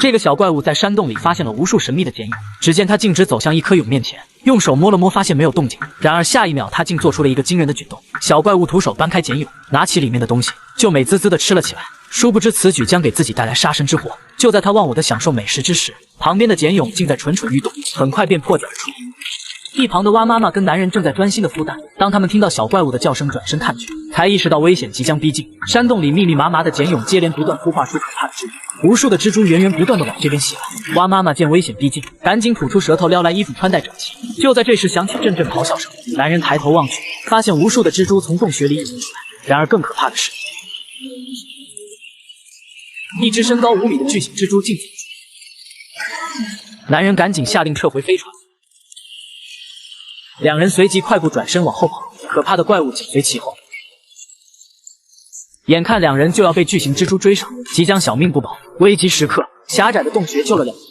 这个小怪物在山洞里发现了无数神秘的茧蛹，只见他径直走向一颗蛹面前，用手摸了摸，发现没有动静。然而下一秒，他竟做出了一个惊人的举动。小怪物徒手搬开茧蛹，拿起里面的东西，就美滋滋地吃了起来。殊不知此举将给自己带来杀身之祸。就在他忘我的享受美食之时，旁边的茧蛹竟在蠢蠢欲动，很快便破茧而出。一旁的蛙妈妈跟男人正在专心的孵蛋，当他们听到小怪物的叫声，转身看去，才意识到危险即将逼近。山洞里密密麻麻的茧蛹接连不断孵化出可怕的蜘蛛，无数的蜘蛛源源不断的往这边袭来。蛙妈妈见危险逼近，赶紧吐出舌头撩来衣服穿戴整齐。就在这时，响起阵阵咆哮声，男人抬头望去，发现无数的蜘蛛从洞穴里涌出来。然而更可怕的是，一只身高5米的巨型蜘蛛进进出。男人赶紧下令撤回飞船。两人随即快步转身往后跑，可怕的怪物紧随其后。眼看两人就要被巨型蜘蛛追上，即将小命不保。危急时刻，狭窄的洞穴救了两人。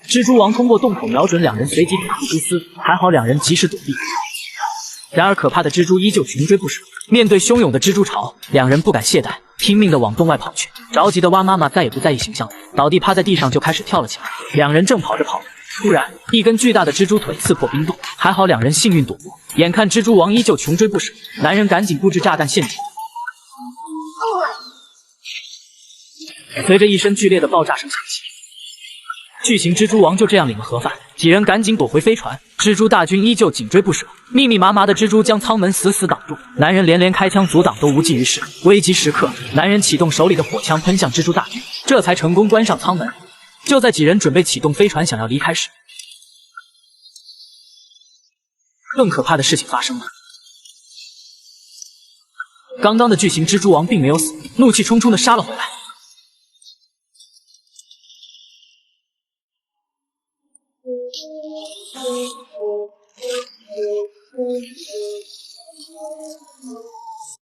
蜘蛛王通过洞口瞄准两人，随即吐出蛛丝，还好两人及时躲避。然而可怕的蜘蛛依旧穷追不舍。面对汹涌的蜘蛛潮，两人不敢懈怠，拼命地往洞外跑去。着急的蛙妈妈再也不在意形象了，倒地趴在地上就开始跳了起来。两人正跑着跑着，突然一根巨大的蜘蛛腿刺破冰洞，还好两人幸运躲过。眼看蜘蛛王依旧穷追不舍，男人赶紧布置炸弹陷阱。随着一声剧烈的爆炸声响起，巨型蜘蛛王就这样领了盒饭。几人赶紧躲回飞船，蜘蛛大军依旧紧追不舍，密密麻麻的蜘蛛将舱门死死挡住。男人连连开枪阻挡都无济于事。危急时刻，男人启动手里的火枪喷向蜘蛛大军，这才成功关上舱门。就在几人准备启动飞船想要离开时，更可怕的事情发生了。刚刚的巨型蜘蛛王并没有死，怒气冲冲地杀了回来。